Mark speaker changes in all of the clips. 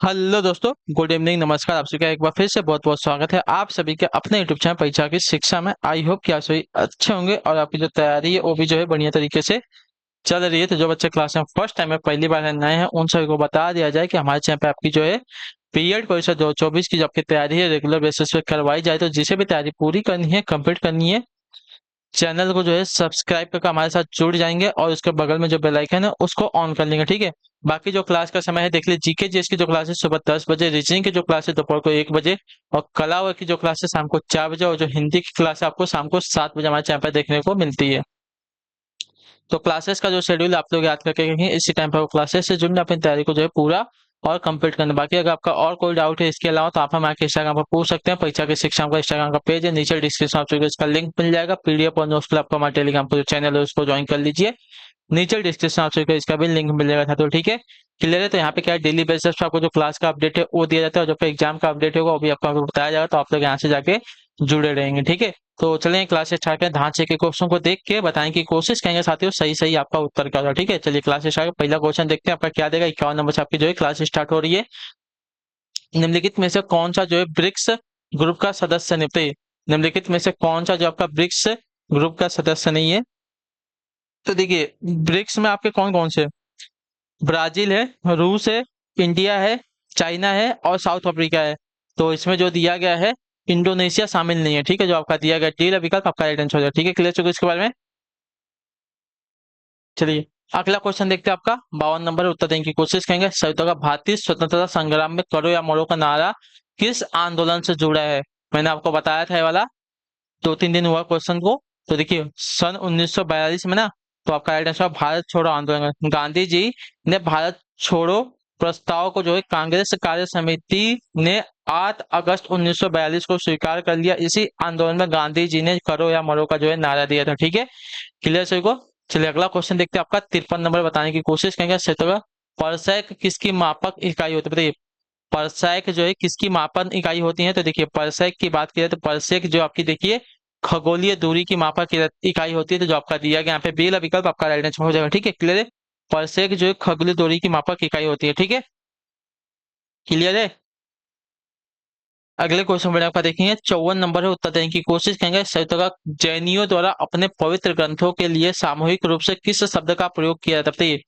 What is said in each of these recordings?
Speaker 1: Hello दोस्तों, good evening, नमस्कार। आप सभी का एक बार फिर से बहुत बहुत स्वागत है आप सभी के अपने यूट्यूब चैनल परीक्षा की शिक्षा में। आई होप कि आप सभी अच्छे होंगे और आपकी जो तैयारी है वो भी जो है बढ़िया तरीके से चल रही है। तो जो बच्चे क्लास में फर्स्ट टाइम में पहली बार नए हैं उन सभी को बता दिया जाए कि हमारे चैनल पे आपकी जो है पीएड परीक्षा 2024 की जो आपकी तैयारी है रेगुलर बेसिस पे करवाई जाए। तो जिसे भी तैयारी पूरी करनी है, कंप्लीट करनी है, चैनल को जो है सब्सक्राइब करके हमारे साथ जुड़ जाएंगे और उसके बगल में जो बेल आइकन है उसको ऑन कर लेंगे, ठीक है। बाकी जो क्लास का समय है देख लीजिए, जीके जीएस की जो क्लास है सुबह 10 बजे, रीजनिंग की जो क्लास है दोपहर को 1 बजे, और कला की जो क्लास है शाम को 4 बजे, और जो हिंदी की क्लास है आपको शाम को 7 बजे हमारे चैनल पर देखने को मिलती है। तो क्लासेस का जो शेड्यूल आप लोग याद करके रखेंगे, इसी टाइम पर वो क्लासेस से जुड़ना, अपनी तैयारी को जो है पूरा और कंप्लीट करना। बाकी अगर आपका और कोई डाउट है इसके अलावा तो आप हमारे इंस्टाग्राम पर पूछ सकते हैं। परीक्षा की शिक्षा का इंस्टाग्राम का पेज है, नीचे डिस्क्रिप्शन आपको इसका लिंक मिल जाएगा। पीडीएफ और नोट्स के लिए आपको हमारे टेलीग्राम पर जो चैनल है उसको ज्वाइन कर लीजिए। नीचे डिस्क्रिप्शन आपको इसका भी लिंक मिल जाएगा। तो ठीक है, क्लियर है। तो यहाँ पे क्या है, डेली बेसिस पे आपको जो क्लास का अपडेट है वो दिया जाता है, और जब एग्जाम का अपडेट होगा वो भी आपको बताया जाएगा। तो आप लोग यहाँ से जाके जुड़े रहेंगे, ठीक है। तो चलिए क्लास स्टार्ट करें। ढांचे के क्वेश्चन को देख के बताएं कि कोशिश करेंगे साथियों सही सही आपका उत्तर क्या होगा, ठीक है। चलिए क्लास स्टार्ट। पहला क्वेश्चन देखते हैं आपका क्या देगा। 51 नंबर से आपकी जो है क्लास स्टार्ट हो रही है। निम्नलिखित में से कौन सा जो है ब्रिक्स ग्रुप का सदस्य नहीं, बताइए निम्नलिखित में से कौन सा जो आपका ब्रिक्स ग्रुप का सदस्य नहीं है। तो देखिए, ब्रिक्स में आपके कौन कौन से, ब्राजील है, रूस है, इंडिया है, चाइना है और साउथ अफ्रीका है। तो इसमें जो दिया गया है इंडोनेशिया शामिल नहीं है, ठीक है। जो आपका दिया गया डी विकल्प आपका राइट आंसर हो जाएगा, ठीक है। क्लियर चुके इसके बारे में। चलिए अगला क्वेश्चन देखते हैं आपका 52 नंबर, उत्तर देने की कोशिश करेंगे। संयुक्त का भारतीय स्वतंत्रता संग्राम में करो या मरो का नारा किस आंदोलन से जुड़ा है। मैंने आपको बताया था ये वाला, 2-3 दिन हुआ क्वेश्चन को। तो देखिए सन 1942 में ना, तो आपका राइट आंसर भारत छोड़ो आंदोलन। गांधी जी ने भारत छोड़ो प्रस्ताव को जो है कांग्रेस कार्य समिति ने 8 अगस्त 1942 को स्वीकार कर लिया। इसी आंदोलन में गांधी जी ने करो या मरो का जो है नारा दिया था, ठीक है। क्लियर सभी को। चलिए अगला क्वेश्चन देखते हैं आपका 53 नंबर, बताने की कोशिश करेंगे। क्षेत्र परसेक किसकी मापक इकाई होती है, बताइए। परसेक जो है किसकी मापन इकाई होती है। तो देखिए परसेक की बात करें तो परसेक जो आपकी देखिए खगोलीय दूरी की मापक इकाई होती है। तो जो आपका दिया गया यहाँ पे बी विकल्प आपका राइट आंसर हो जाएगा, ठीक है। क्लियर है। परसेक जो है खगोलीय दूरी की मापक इकाई होती है, ठीक है। क्लियर है। अगले क्वेश्चन में आपका देखेंगे 54 नंबर है, उत्तर देने की कोशिश करेंगे। संयुक्त जैनियों द्वारा अपने पवित्र ग्रंथों के लिए सामूहिक रूप से किस शब्द का प्रयोग किया जाता है।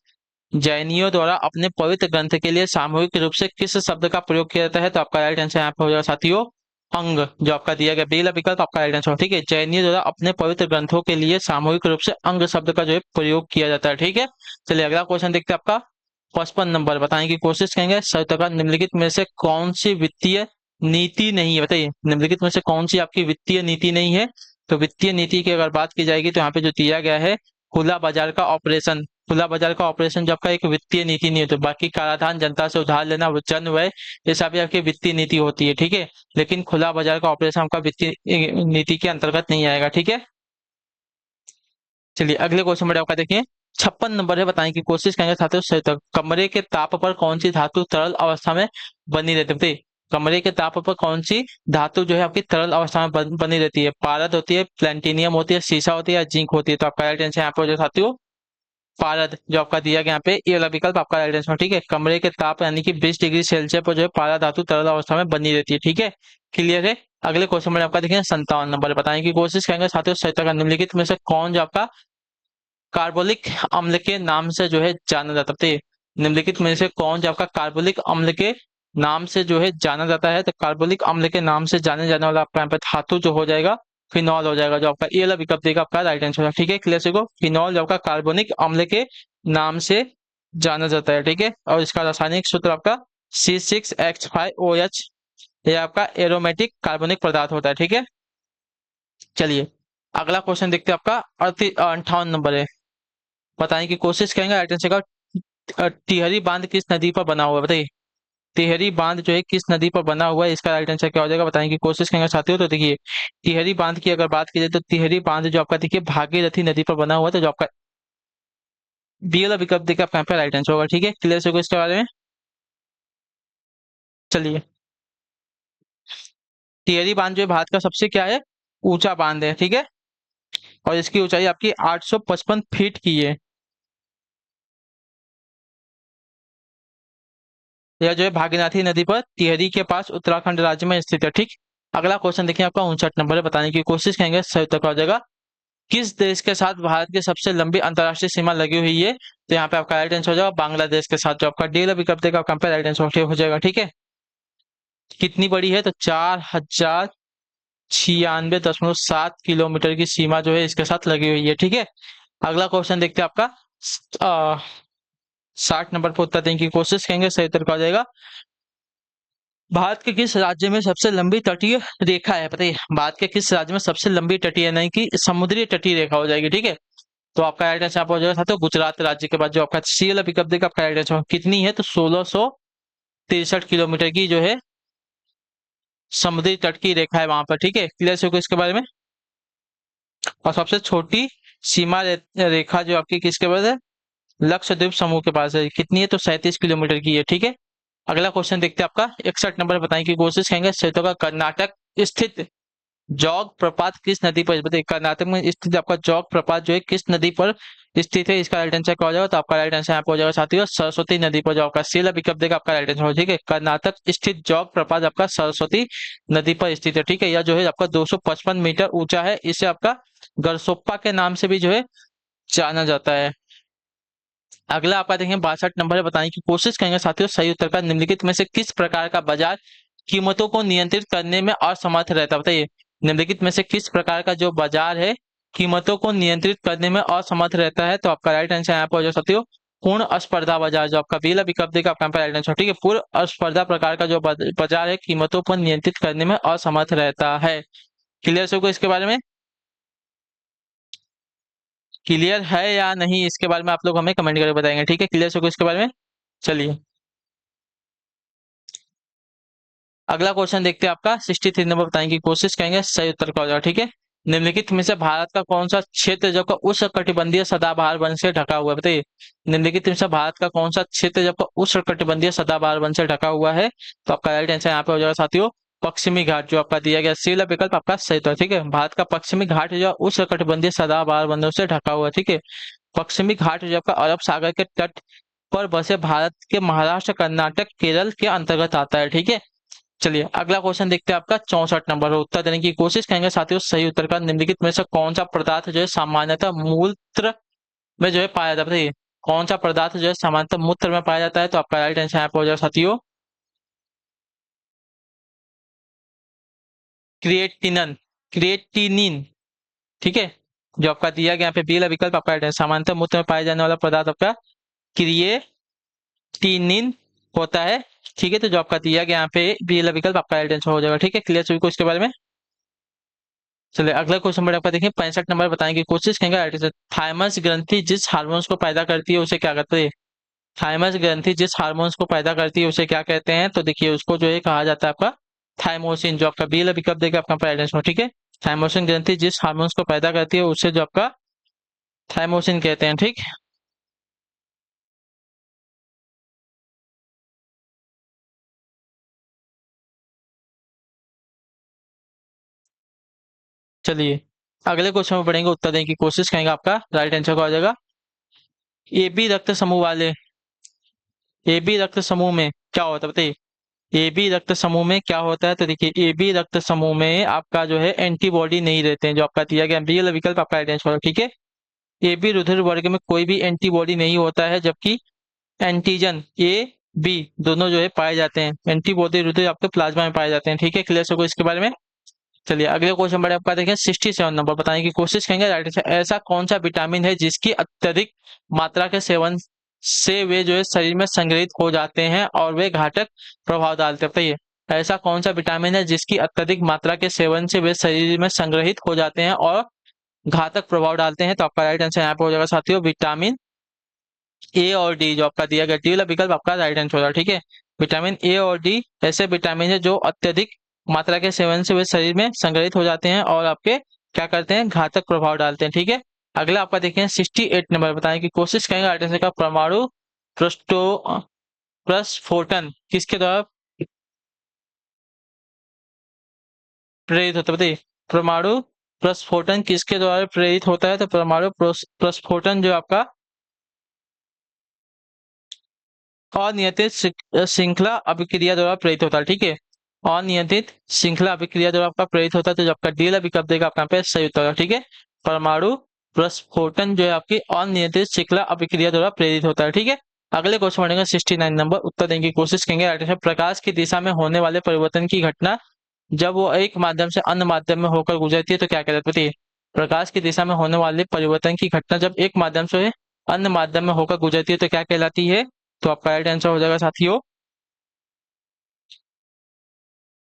Speaker 1: जैनियों द्वारा अपने पवित्र ग्रंथ के लिए सामूहिक रूप से किस शब्द का प्रयोग किया जाता है। तो आपका राइट आंसर यहाँ पे हो जाएगा साथियों अंग। जो आपका दिया गया बेला विकल्प आपका राइट आंसर, ठीक है। जैनियों द्वारा अपने पवित्र ग्रंथों के लिए सामूहिक रूप से अंग शब्द का जो है प्रयोग किया जाता है, ठीक है। चलिए अगला क्वेश्चन देखते हैं आपका 55 नंबर, बताने की कोशिश करेंगे। सविता निम्नलिखित में से कौन सी वित्तीय नीति नहीं है, बताइए निम्नलिखित में से कौन सी आपकी वित्तीय नीति नहीं है। तो वित्तीय नीति की अगर बात की जाएगी तो यहाँ पे जो दिया गया है खुला बाजार का ऑपरेशन। खुला बाजार का ऑपरेशन जो आपका एक वित्तीय नीति नहीं है। तो बाकी कराधान, जनता से उधार लेना, जन व्यय, ये सभी आपकी वित्तीय नीति होती है, ठीक है। लेकिन खुला बाजार का ऑपरेशन आपका वित्तीय नीति के अंतर्गत नहीं आएगा, ठीक है। चलिए अगले क्वेश्चन में आपका देखिए 56 नंबर है, बताने की कोशिश करेंगे छात्रों। कमरे के ताप पर कौन सी धातु तरल अवस्था में बनी रहती है, बताइए। कमरे के ताप पर कौन सी धातु जो है आपकी तरल अवस्था में बनी रहती है। पारद होती है, प्लेटिनियम होती है, सीसा होती है या जिंक होती है। तो आपका राइट आंसर यहाँ पे हो जाएगा साथियों पारद। जो आपका दिया गया यहाँ पे ये वाला विकल्प आपका राइट आंसर, ठीक है। कमरे के ताप यानी कि 20 डिग्री सेल्सियस पर जो है पारा धातु तरल अवस्था में बनी रहती है, ठीक है। क्लियर है। अगले क्वेश्चन में आपका देखिए 57 नंबर, बताने की कोशिश करेंगे साथियों। सहिता का निम्नलिखित में से कौन जो आपका कार्बोलिक अम्ल के नाम से जो है जाना जाता है। निम्नलिखित में से कौन जो आपका कार्बोलिक अम्ल के नाम से जो है जाना जाता है। तो कार्बोलिक अम्ल के नाम से जाने जाने वाला आपका यहाँ पे धातु जो हो जाएगा फिनॉल हो जाएगा। जो आपका ये वाला विकल्प देगा आपका राइट आंसर होगा, ठीक है। क्लियर से को फिनॉल जो आपका कार्बोनिक अम्ल के नाम से जाना जाता है, ठीक है। और इसका रासायनिक सूत्र आपका C6H5OH, ये आपका एरोमेटिक कार्बनिक पदार्थ होता है, ठीक है। चलिए अगला क्वेश्चन देखते हैं आपका 58 नंबर है, बताने की कोशिश करेंगे। राइट आंसर का टिहरी बांध किस नदी पर बना हुआ है, बताइए। टिहरी बांध जो है किस नदी पर बना हुआ है, इसका राइट आंसर क्या हो जाएगा बताने की कोशिश करेंगे साथियों। तो देखिए टिहरी बांध की अगर बात की जाए तो टिहरी बांध जो आपका देखिए भागीरथी नदी पर बना हुआ है। तो जो आपका बी वाला विकल्प देखिए आपका यहाँ पे राइट आंसर होगा, ठीक है। क्लियर से इसके बारे में। चलिए टिहरी बांध जो है भारत का सबसे क्या है ऊंचा बांध है, ठीक है। और इसकी ऊंचाई आपकी 855 फीट की है। यह जो है भागीरथी नदी पर टिहरी के पास उत्तराखंड राज्य में स्थित है। ठीक। अगला क्वेश्चन देखिए आपका 59 नंबर है, बताने की कोशिश करेंगे, सही उत्तर क्या हो जाएगा। किस देश के साथ भारत की सबसे लंबी अंतर्राष्ट्रीय सीमा लगी हुई है? तो यहाँ पे आपका राइट आंसर हो जाएगा बांग्लादेश के साथ, जो आपका डील अभी कब देगा आपका राइट आंसर हो जाएगा। ठीक है। कितनी बड़ी है? तो 4096.7 किलोमीटर की सीमा जो है इसके साथ लगी हुई है। ठीक है। अगला क्वेश्चन देखते हैं आपका 60 नंबर पर उत्तर देने की कोशिश करेंगे, सही उत्तर क्या हो जाएगा। भारत के किस राज्य में सबसे लंबी तटीय रेखा है? बताइए, भारत के किस राज्य में सबसे लंबी तटीय, नहीं कि समुद्री तटीय रेखा हो जाएगी। ठीक है। तो आपका राइट आंसर आप हो जाएगा साथियों गुजरात राज्य के बाद, जो आपका सीएल पिकअप देगा आपका राइट आंसर कितनी है? तो 1663 किलोमीटर की जो है समुद्री तट की रेखा है वहां पर। ठीक है। क्लियर हो गया इसके बारे में। और सबसे छोटी सीमा रेखा जो आपकी किसके पास है? लक्षद्वीप समूह के पास है। कितनी है? तो 37 किलोमीटर की है। ठीक है। अगला क्वेश्चन देखते हैं आपका 61 नंबर, बताने की कोशिश करेंगे, सही होगा। कर्नाटक स्थित जौग प्रपात किस नदी पर? बताइए, कर्नाटक में स्थित आपका जौग प्रपात जो है किस नदी पर स्थित है? इसका राइट आंसर क्या हो जाएगा? तो आपका राइट आंसर यहाँ पे हो जाएगा साथियों सरस्वती नदी पर, जो आपका सीला पिकअप देगा आपका राइट आंसर हो। ठीक है। कर्नाटक स्थित जौग प्रपात आपका सरस्वती नदी पर स्थित है। ठीक है। यह जो है आपका 255 मीटर ऊंचा है। इसे आपका गरसोप्पा के नाम से भी जो है जाना जाता है। अगला आपका देखेंगे 62 नंबर है, बताने की कोशिश करेंगे साथियों, सही उत्तर का निम्नलिखित में से किस प्रकार का बाजार कीमतों को नियंत्रित करने में असमर्थ रहता है? बताइए, निम्नलिखित में से किस प्रकार का जो बाजार है कीमतों को नियंत्रित करने में असमर्थ रहता है? तो आपका राइट आंसर यहाँ पर हो जाए साथियों पूर्ण स्पर्धा बाजार, जो आपका बेला विकल्प देगा आपका राइट आंसर। ठीक है। पूर्ण स्पर्धा प्रकार का जो बाजार है कीमतों पर नियंत्रित करने में असमर्थ रहता है। क्लियर होगा इसके बारे में? क्लियर है या नहीं, इसके बारे में आप लोग हमें कमेंट करके बताएंगे। ठीक है। क्लियर होगा इसके बारे में। चलिए अगला क्वेश्चन देखते हैं आपका 63 नंबर, बताने की कोशिश करेंगे, सही उत्तर क्या हो जाएगा। ठीक है। निम्नलिखित में से भारत का कौन सा क्षेत्र जो का उष्णकटिबंधीय सदाबहार वन से ढका हुआ है? बताइए, निम्नलिखित में से भारत का कौन सा क्षेत्र जो का उष्णकटिबंधीय सदाबहार वन से ढका हुआ है? तो आपका राइट आंसर यहाँ पे हो जाएगा साथियों पश्चिमी घाट, जो आपका दिया गया सीला विकल्प आपका सही उत्तर। ठीक है। भारत का पश्चिमी घाट जो उष्णकटिबंधीय सदाबहार वनों से ढका हुआ है। ठीक है। पश्चिमी घाट जो आपका अरब सागर के तट पर बसे भारत के महाराष्ट्र, कर्नाटक, केरल के अंतर्गत आता है। ठीक है। चलिए अगला क्वेश्चन देखते हैं आपका 64 नंबर, उत्तर देने की कोशिश करेंगे साथियों, सही उत्तर का निम्नलिखित में से कौन सा पदार्थ जो है सामान्यतः मूत्र में जो है पाया जाता है? बताइए, कौन सा पदार्थ जो है सामान्यतः मूत्र में पाया जाता है? तो आपका राइट आंसर यहाँ पे हो जाएगा साथियों क्रिएटिनन, क्रिएटिनिन। ठीक है। जो आपका दिया गया यहाँ पे बी वाला विकल्प आपका राइट आंसर, सामान्यतः मूत्र में पाया जाने वाला पदार्थ आपका क्रिएटिनिन होता है। ठीक है। तो जो आपका दिया गया यहाँ पे बी वाला विकल्प आपका राइट आंसर हो जाएगा। ठीक है। क्लियर सभी को इसके बारे में। चलिए अगला क्वेश्चन में आपका देखिए 65 नंबर, बताने की कोशिश करेंगे राइट आंसर। थाइमस ग्रंथि जिस हार्मोन्स को पैदा करती है उसे क्या कहते हैं? थाइमस ग्रंथि जिस हार्मोन्स को पैदा करती है उसे क्या कहते हैं? तो देखिए उसको जो है कहा जाता है आपका थाइमोसिन, जो आपका बी वाला विकल्प देगा आपका राइट आंसर। ठीक है। थाइमोसिन ग्रंथि जिस हार्मोन्स को पैदा करती है उसे जो आपका थाइमोसिन कहते हैं। ठीक। चलिए अगले क्वेश्चन में पढ़ेंगे, उत्तर देने की कोशिश करेंगे, आपका राइट आंसर क्या हो जाएगा। ए बी रक्त समूह वाले, ए बी रक्त समूह में क्या होता है? बताइए, ए बी रक्त समूह में क्या होता है? तो देखिए ए बी रक्त समूह में आपका जो है एंटीबॉडी नहीं रहते हैं, जो आपका दिया गया बी वाला विकल्प आपका राइट आंसर होगा। ठीक है। ए बी रुधिर वर्ग में कोई भी एंटीबॉडी नहीं होता है, जबकि एंटीजन ए बी दोनों जो है पाए जाते हैं। एंटीबॉडी रुधिर आपके प्लाज्मा में पाए जाते हैं। ठीक है। क्लियर होगा इसके बारे में। चलिए अगले क्वेश्चन बड़े आपका देखें 67 नंबर, बताने की कोशिश करेंगे राइट आंसर। ऐसा कौन सा विटामिन है जिसकी अत्यधिक मात्रा के सेवन से वे जो है शरीर में संग्रहित हो जाते हैं और वे घातक प्रभाव डालते हैं? बताइए, ऐसा कौन सा विटामिन है जिसकी अत्यधिक मात्रा के सेवन से वे शरीर में संग्रहित हो जाते हैं और घातक प्रभाव डालते हैं? तो आपका राइट आंसर यहाँ पे हो जाएगा साथियों विटामिन ए और डी, जो आपका दिया गया डी वाला विकल्प आपका राइट आंसर होगा। ठीक है। विटामिन ए और डी ऐसे विटामिन है जो अत्यधिक मात्रा के सेवन से वे शरीर में संग्रहित हो जाते हैं और आपके क्या करते हैं घातक प्रभाव डालते हैं। ठीक है। अगला आपका देखें 68 नंबर, बताने की कोशिश करेंगे राइट आंसर का परमाणु प्रस्टो प्रस्फोटन किसके द्वारा प्रेरित होता है? बताइए, परमाणु प्रस्फोटन किसके द्वारा प्रेरित होता है? तो परमाणु प्रस्फोटन जो आपका अनियंत्रित श्रृंखला अभिक्रिया द्वारा प्रेरित होता है। ठीक है, अनियंत्रित श्रृंखला अभिक्रिया द्वारा आपका प्रेरित होता है, तो जो आपका डी वाला विकल्प देगा आपका यहाँ पे सही उत्तर होगा। ठीक है, परमाणु प्रस्फोटन जो है आपकी अनियंत्रित श्रृंखला अभिक्रिया द्वारा प्रेरित होता है। ठीक है, अगले क्वेश्चन बढ़ेंगे 69 नंबर, उत्तर देने की कोशिश करेंगे। राइट है, प्रकाश की दिशा में होने वाले परिवर्तन की घटना जब वो एक माध्यम से अन्य माध्यम में होकर गुजरती है तो क्या कहलाती है? बताइए, प्रकाश की दिशा में होने वाले परिवर्तन की घटना जब एक माध्यम से अन्य माध्यम में होकर गुजरती है तो क्या कहलाती है? तो आपका राइट आंसर हो जाएगा साथियों,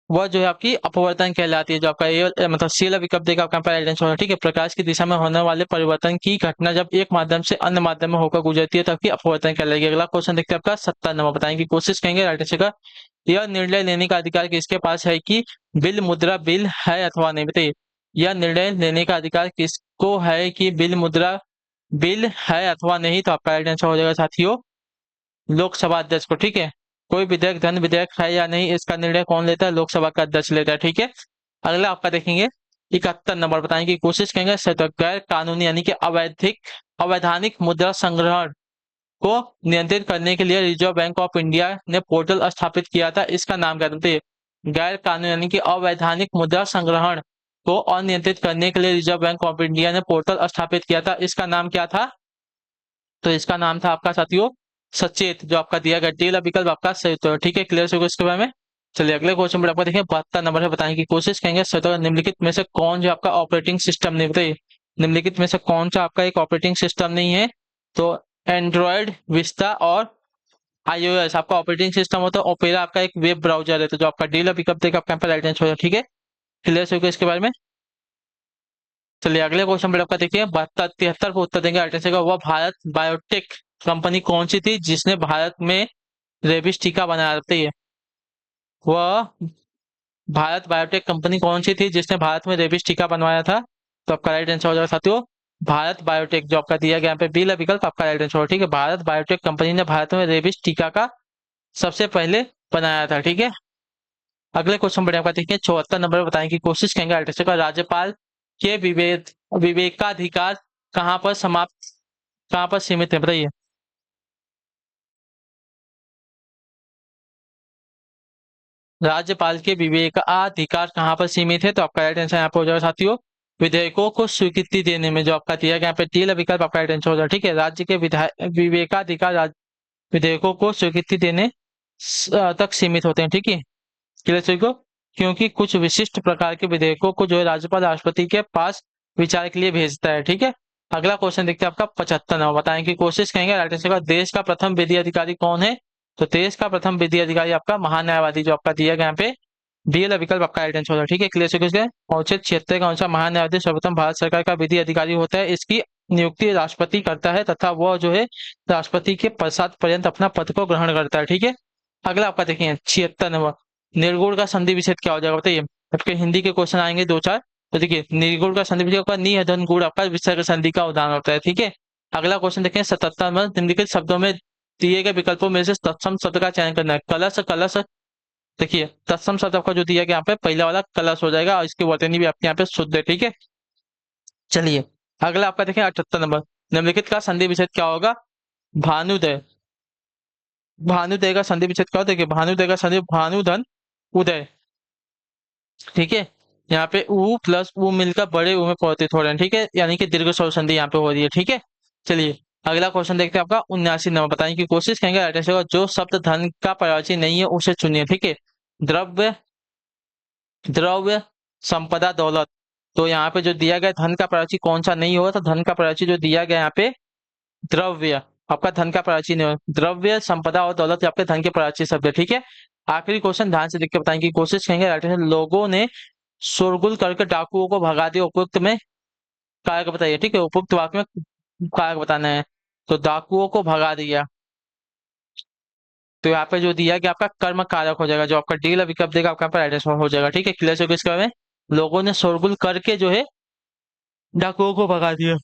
Speaker 1: वह जो है आपकी अपवर्तन कहलाती है। जो आपका ये मतलब सी वाला विकल्प देगा आपका राइट आंसर होगा। ठीक है, प्रकाश की दिशा में होने वाले परिवर्तन की घटना जब एक माध्यम से अन्य माध्यम में होकर गुजरती है तो आपकी अपवर्तन कहलाएगी। अगला क्वेश्चन देखते हैं आपका 70 नंबर, बताने की कोशिश करेंगे। राइट आंसर का यह निर्णय लेने का अधिकार किसके पास है कि बिल मुद्रा बिल है अथवा नहीं? बताइए, यह निर्णय लेने का अधिकार किसको है कि बिल मुद्रा बिल है अथवा नहीं? तो आपका राइट आंसर हो जाएगा साथियों, लोकसभा अध्यक्ष को। ठीक है, कोई विधेयक धन विधेयक है या नहीं, इसका निर्णय कौन लेता है? लोकसभा का अध्यक्ष लेता है। ठीक है, अगला आपका देखेंगे 71 नंबर, बताने की कोशिश करेंगे। गैर कानूनी यानी कि अवैधानिक मुद्रा संग्रहण को नियंत्रित करने के लिए रिजर्व बैंक ऑफ इंडिया ने पोर्टल स्थापित किया था, इसका नाम क्या था? गैर कानूनी यानी कि अवैधानिक मुद्रा संग्रहण को अनियंत्रित करने के लिए रिजर्व बैंक ऑफ इंडिया ने पोर्टल स्थापित किया था, इसका नाम क्या था? तो इसका नाम था आपका साथियों सचेत, जो आपका दिया गया डी विकल्प आपका सही उत्तर है। ठीक है, क्लियर होगा इसके बारे में। चलिए अगले क्वेश्चन पर आपका देखिए 72 नंबर है, बताने की कोशिश करेंगे। निम्नलिखित में से कौन जो आपका ऑपरेटिंग सिस्टम नहीं? बताइए, निम्नलिखित में से कौन सा आपका एक ऑपरेटिंग सिस्टम नहीं है? तो एंड्रॉयड, विस्टा और iOS आपका ऑपरेटिंग सिस्टम होता है। ओपेरा आपका एक वेब ब्राउजर है, तो जो आपका डी विकल्प देगा आपका राइट आंसर होगा। ठीक है, क्लियर होगा इसके बारे में। चलिए अगले क्वेश्चन पर आपका देखिए 73 को उत्तर देंगे। राइट आंसर का वह भारत बायोटेक कंपनी कौन सी थी जिसने भारत में रेबिस टीका बनाया? बताइए, वह भारत बायोटेक कंपनी कौन सी थी जिसने भारत में रेबिस टीका बनवाया था? तो आपका राइट आंसर हो जाएगा साथियों भारत बायोटेक, जो आपका दिया गया यहाँ पे बी विकल्प आपका राइट आंसर होगा। ठीक है, भारत बायोटेक कंपनी ने भारत में रेबिस टीका का सबसे पहले बनाया था। ठीक है, अगले क्वेश्चन पर आपका देखिए 74 नंबर बताने की कोशिश करेंगे। राइट आंसर का राज्यपाल के विवेकाधिकार कहाँ पर समाप्त कहाँ पर सीमित है? बताइए, राज्यपाल के विवेकाधिकार कहाँ पर सीमित है? तो आपका राइट आंसर यहाँ पे हो जाएगा साथियों विधेयकों को स्वीकृति देने में, जो आपका दिया गया यहाँ पे डी विकल्प आपका राइट आंसर हो जाएगा। ठीक है, राज्य के विवेकाधिकार विधेयकों को स्वीकृति देने तक सीमित होते हैं। ठीक है, क्लियर सभी को, क्योंकि कुछ विशिष्ट प्रकार के विधेयकों को जो है राज्यपाल राष्ट्रपति के पास विचार के लिए भेजता है। ठीक है, अगला क्वेश्चन देखते हैं आपका 75 नंबर, बताने की कोशिश करेंगे। राइट आंसर का देश का प्रथम विधि अधिकारी कौन है? तो देश का प्रथम विधि अधिकारी आपका महान्यायवादी, जो आपका दिया गया यहाँ पे डी वाला विकल्प आपका राइट आंसर होगा। ठीक है, क्लियर से अनुच्छेद 76 का अनुसार महान्यायवादी सर्वप्रथम भारत सरकार का विधि अधिकारी होता है। इसकी नियुक्ति राष्ट्रपति करता है तथा वह जो है राष्ट्रपति के पश्चात पर्यंत अपना पद को ग्रहण करता है। ठीक है, अगला आपका देखिए 76 नंबर, निर्गुण का संधि विच्छेद क्या हो जाएगा? बताइए, आपके हिंदी के क्वेश्चन आएंगे दो चार, तो देखिए निर्गुण का संधि विच्छेद आपका निधन गुण आपका विसर्ग संधि का उदाहरण होता है। ठीक है, अगला क्वेश्चन देखें 77 में, निम्नलिखित शब्दों में दिए गए विकल्पों में से तत्सम शब्द का चयन करना है। कलश कलश, देखिए तत्सम शब्द आपका जो दिया गया यहाँ पे पहला वाला कलश हो जाएगा और इसकी वर्तनी भी आपके यहाँ पे शुद्ध है। ठीक है, चलिए अगला आपका देखें 78 नंबर, निम्नलिखित का संधि विच्छेद क्या होगा? भानुदय, भानुदय का संधि विच्छेद क्या होता है? देखिए भानुदय का संधि भानुधन उदय। ठीक है, यहाँ पे उ प्लस उ मिलकर बड़े उ में परिवर्तित हो रहे हैं। ठीक है, यानी कि दीर्घ स्वर संधि यहाँ पे हो रही है। ठीक है, चलिए अगला क्वेश्चन देखते हैं आपका 79 नंबर, बताने की कोशिश करेंगे। राइट आंसर जो शब्द धन का पर्यायवाची नहीं है उसे चुनिए। ठीक है, द्रव्य, द्रव्य, संपदा, दौलत, तो यहाँ पे जो दिया गया धन का पर्यायवाची कौन सा नहीं होगा? तो धन का पर्यायवाची जो दिया गया यहाँ पे द्रव्य, आपका धन का पर्यायवाची नहीं होगा। द्रव्य, संपदा और दौलत आपके धन के पर्यायवाची शब्द है। ठीक है, आखिरी क्वेश्चन ध्यान से देख के बताने की कोशिश करेंगे। राइट आंसर लोगों ने शोरगुल करके डाकुओं को भगा दिया, उपयुक्त में कारक बताइए। ठीक है, उपयुक्त वाक्य में कारक बताना है। तो डाकुओं को भगा दिया, तो यहाँ पे जो दिया गया आपका कर्म कारक हो जाएगा, जो आपका डी विकल्प देगा आपका राइट आंसर हो जाएगा। ठीक है, क्लियर हो गया इसके बारे में। लोगों ने शोरगुल करके जो है डाकुओं को भगा दिया।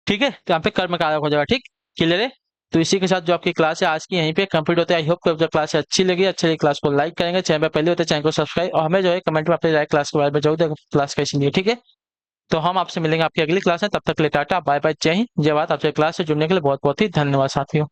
Speaker 1: ठीक है, तो यहाँ पे कर्म कारक हो जाएगा। ठीक, क्लियर है। तो इसी के साथ जो आपकी क्लास है आज की यहीं पे कंप्लीट होता है। आई होप कि क्लास अच्छी लगी, अच्छी लगी क्लास को लाइक करेंगे, चैनल पर पहले होते चैनल को सब्सक्राइब, और हमें जो है कमेंट में अपने क्लास के बारे में जरूर क्लास कैसी नहीं है। ठीक है, तो हम आपसे मिलेंगे आपकी अगली क्लास में, तब तक के लिए टाटा बाय बाय, जय हिंद जय भारत। आपसे क्लास से जुड़ने के लिए बहुत बहुत ही धन्यवाद साथियों।